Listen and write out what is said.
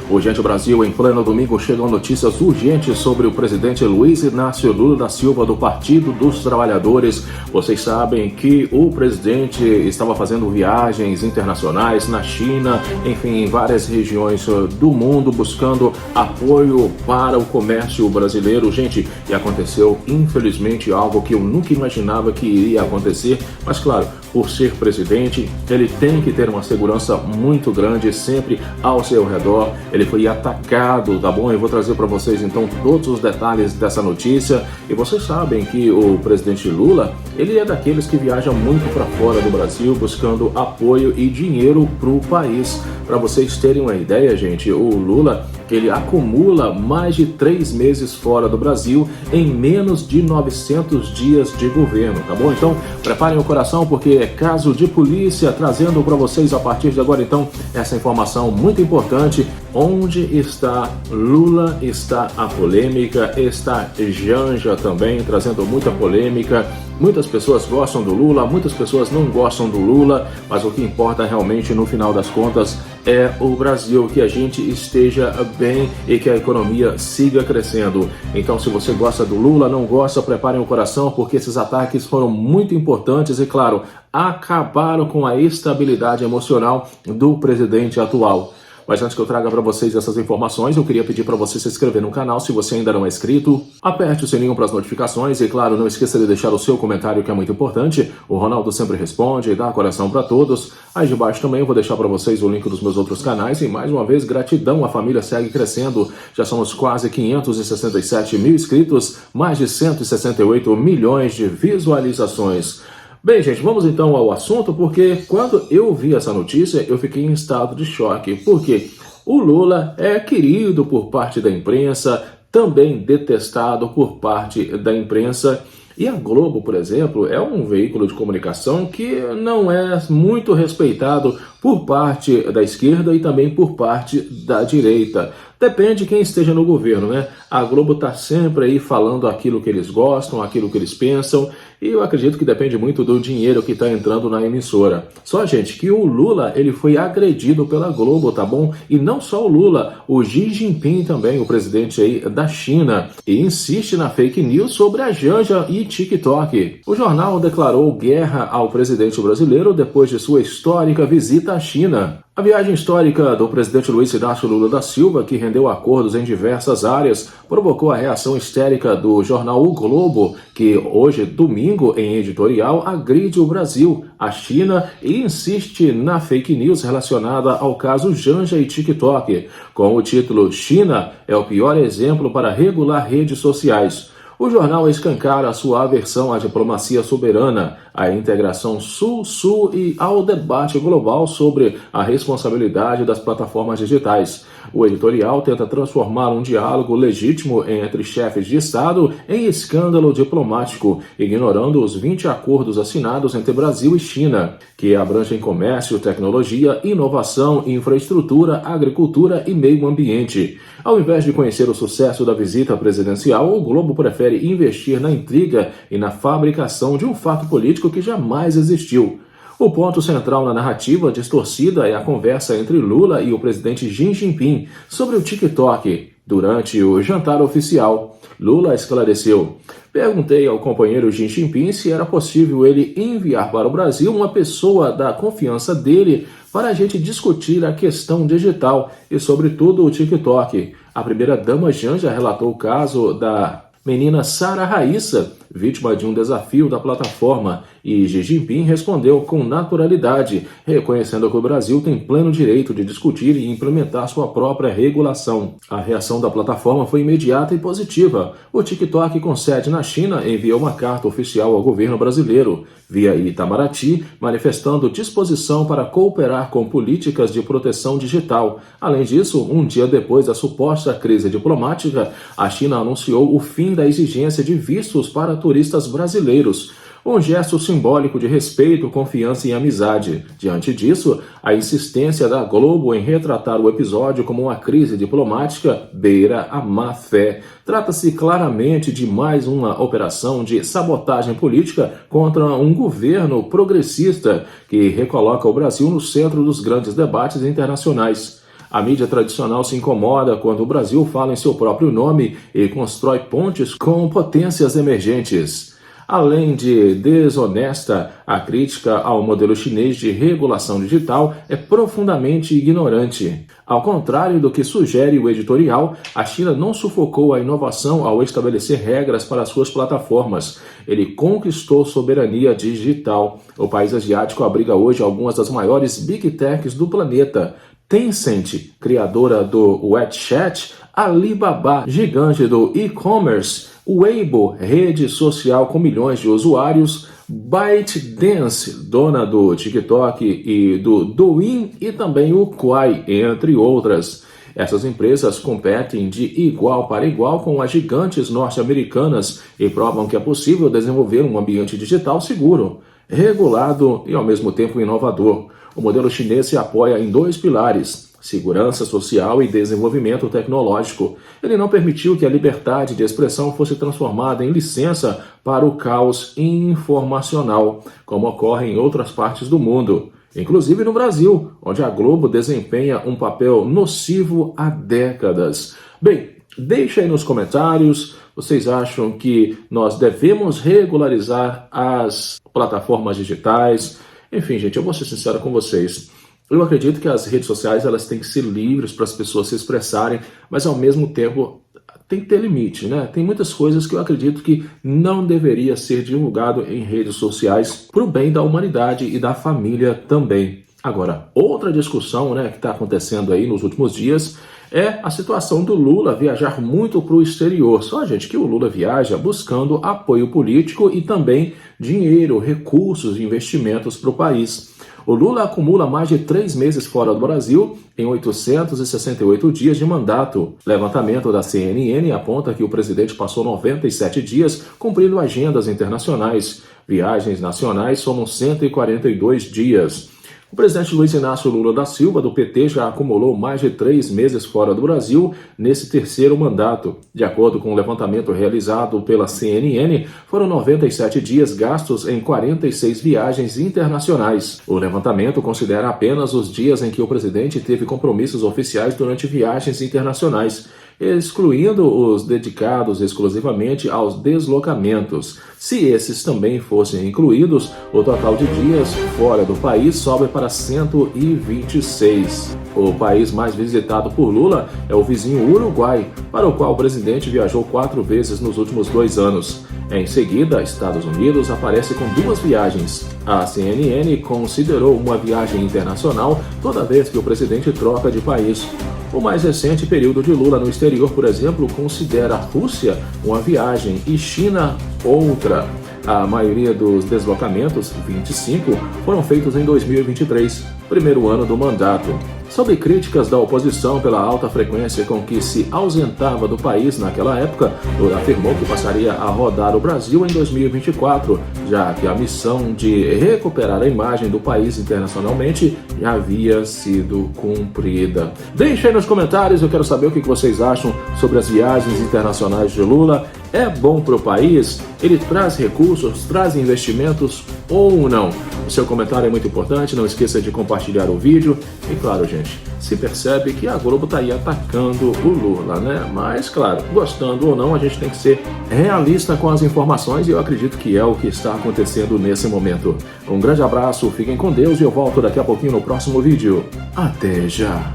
Urgente Brasil, em pleno domingo, chegam notícias urgentes sobre o presidente Luiz Inácio Lula da Silva, do Partido dos Trabalhadores. Vocês sabem que o presidente estava fazendo viagens internacionais na China, enfim, em várias regiões do mundo, buscando apoio para o comércio brasileiro. Gente, e aconteceu, infelizmente, algo que eu nunca imaginava que iria acontecer, mas claro, por ser presidente, ele tem que ter uma segurança muito grande sempre ao seu redor. Ele foi atacado, tá bom? Eu vou trazer para vocês então todos os detalhes dessa notícia. E vocês sabem que o presidente Lula, ele é daqueles que viajam muito para fora do Brasil buscando apoio e dinheiro para o país. Para vocês terem uma ideia, gente, o Lula, ele acumula mais de 3 meses fora do Brasil em menos de 900 dias de governo, tá bom? Então, preparem o coração porque é caso de polícia, trazendo para vocês a partir de agora, então, essa informação muito importante. Onde está Lula, está a polêmica, está Janja também, trazendo muita polêmica. Muitas pessoas gostam do Lula, muitas pessoas não gostam do Lula, mas o que importa realmente, no final das contas, é o Brasil, que a gente esteja bem e que a economia siga crescendo. Então, se você gosta do Lula, não gosta, preparem o coração, porque esses ataques foram muito importantes e, claro, acabaram com a estabilidade emocional do presidente atual. Mas antes que eu traga para vocês essas informações, eu queria pedir para você se inscrever no canal se você ainda não é inscrito. Aperte o sininho para as notificações e, claro, não esqueça de deixar o seu comentário, que é muito importante. O Ronaldo sempre responde e dá coração para todos. Aí de baixo também eu vou deixar para vocês o link dos meus outros canais. E mais uma vez, gratidão, a família segue crescendo. Já somos quase 567 mil inscritos, mais de 168 milhões de visualizações. Bem, gente, vamos então ao assunto, porque quando eu vi essa notícia, eu fiquei em estado de choque, porque o Lula é querido por parte da imprensa, também detestado por parte da imprensa, e a Globo, por exemplo, é um veículo de comunicação que não é muito respeitado por parte da esquerda e também por parte da direita. Depende de quem esteja no governo, né? A Globo está sempre aí falando aquilo que eles gostam, aquilo que eles pensam, e eu acredito que depende muito do dinheiro que está entrando na emissora. Só, gente, que o Lula, ele foi agredido pela Globo, tá bom? E não só o Lula, o Xi Jinping também, o presidente aí da China, e insiste na fake news sobre a Janja e TikTok. O jornal declarou guerra ao presidente brasileiro depois de sua histórica visita à China. A viagem histórica do presidente Luiz Inácio Lula da Silva, que rendeu acordos em diversas áreas, provocou a reação histérica do jornal O Globo, que hoje, domingo, em editorial, agride o Brasil, a China e insiste na fake news relacionada ao caso Janja e TikTok, com o título "China é o pior exemplo para regular redes sociais". O jornal escancara sua aversão à diplomacia soberana, à integração Sul-Sul e ao debate global sobre a responsabilidade das plataformas digitais. O editorial tenta transformar um diálogo legítimo entre chefes de Estado em escândalo diplomático, ignorando os 20 acordos assinados entre Brasil e China, que abrangem comércio, tecnologia, inovação, infraestrutura, agricultura e meio ambiente. Ao invés de conhecer o sucesso da visita presidencial, o Globo prefere investir na intriga e na fabricação de um fato político que jamais existiu. O ponto central na narrativa distorcida é a conversa entre Lula e o presidente Xi Jinping sobre o TikTok. Durante o jantar oficial, Lula esclareceu: "Perguntei ao companheiro Xi Jinping se era possível ele enviar para o Brasil uma pessoa da confiança dele para a gente discutir a questão digital e, sobretudo, o TikTok. A primeira-dama Janja relatou o caso da menina Sara Raíssa, vítima de um desafio da plataforma, e Xi Jinping respondeu com naturalidade, reconhecendo que o Brasil tem pleno direito de discutir e implementar sua própria regulação. A reação da plataforma foi imediata e positiva. O TikTok, com sede na China, enviou uma carta oficial ao governo brasileiro, via Itamaraty, manifestando disposição para cooperar com políticas de proteção digital. Além disso, um dia depois da suposta crise diplomática, a China anunciou o fim da exigência de vistos para turistas brasileiros. Um gesto simbólico de respeito, confiança e amizade. Diante disso, a insistência da Globo em retratar o episódio como uma crise diplomática beira a má fé. Trata-se claramente de mais uma operação de sabotagem política contra um governo progressista que recoloca o Brasil no centro dos grandes debates internacionais. A mídia tradicional se incomoda quando o Brasil fala em seu próprio nome e constrói pontes com potências emergentes. Além de desonesta, a crítica ao modelo chinês de regulação digital é profundamente ignorante. Ao contrário do que sugere o editorial, a China não sufocou a inovação ao estabelecer regras para suas plataformas. Ele conquistou soberania digital. O país asiático abriga hoje algumas das maiores big techs do planeta. Tencent, criadora do WeChat, Alibaba, gigante do e-commerce, Weibo, rede social com milhões de usuários, ByteDance, dona do TikTok e do Douyin, e também o Quai, entre outras. Essas empresas competem de igual para igual com as gigantes norte-americanas e provam que é possível desenvolver um ambiente digital seguro, regulado e ao mesmo tempo inovador. O modelo chinês se apoia em 2 pilares: segurança social e desenvolvimento tecnológico. Ele não permitiu que a liberdade de expressão fosse transformada em licença para o caos informacional, como ocorre em outras partes do mundo, inclusive no Brasil, onde a Globo desempenha um papel nocivo há décadas. Bem, deixa aí nos comentários, vocês acham que nós devemos regularizar as plataformas digitais? Enfim, gente, eu vou ser sincero com vocês. Eu acredito que as redes sociais elas têm que ser livres para as pessoas se expressarem, mas ao mesmo tempo tem que ter limite, né? Tem muitas coisas que eu acredito que não deveria ser divulgado em redes sociais para o bem da humanidade e da família também. Agora, outra discussão, né, que está acontecendo aí nos últimos dias é a situação do Lula viajar muito para o exterior. Só, gente, que o Lula viaja buscando apoio político e também dinheiro, recursos e investimentos para o país. O Lula acumula mais de 3 meses fora do Brasil em 868 dias de mandato. Levantamento da CNN aponta que o presidente passou 97 dias cumprindo agendas internacionais. Viagens nacionais somam 142 dias. O presidente Luiz Inácio Lula da Silva, do PT, já acumulou mais de 3 meses fora do Brasil nesse 3º mandato. De acordo com o levantamento realizado pela CNN, foram 97 dias gastos em 46 viagens internacionais. O levantamento considera apenas os dias em que o presidente teve compromissos oficiais durante viagens internacionais, excluindo os dedicados exclusivamente aos deslocamentos. Se esses também fossem incluídos, o total de dias fora do país sobe para 126. O país mais visitado por Lula é o vizinho Uruguai, para o qual o presidente viajou 4 vezes nos últimos 2 anos. Em seguida, Estados Unidos aparece com 2 viagens. A CNN considerou uma viagem internacional toda vez que o presidente troca de país. O mais recente período de Lula no exterior, por exemplo, considera a Rússia uma viagem e China outra. A maioria dos deslocamentos, 25, foram feitos em 2023, primeiro ano do mandato. Sob críticas da oposição pela alta frequência com que se ausentava do país naquela época, Lula afirmou que passaria a rodar o Brasil em 2024, já que a missão de recuperar a imagem do país internacionalmente já havia sido cumprida. Deixem aí nos comentários, eu quero saber o que vocês acham sobre as viagens internacionais de Lula. É bom para o país? Ele traz recursos, traz investimentos ou não? O seu comentário é muito importante, não esqueça de compartilhar o vídeo. E claro, gente, se percebe que a Globo está aí atacando o Lula, né? Mas, claro, gostando ou não, a gente tem que ser realista com as informações e eu acredito que é o que está acontecendo nesse momento. Um grande abraço, fiquem com Deus e eu volto daqui a pouquinho no próximo vídeo. Até já!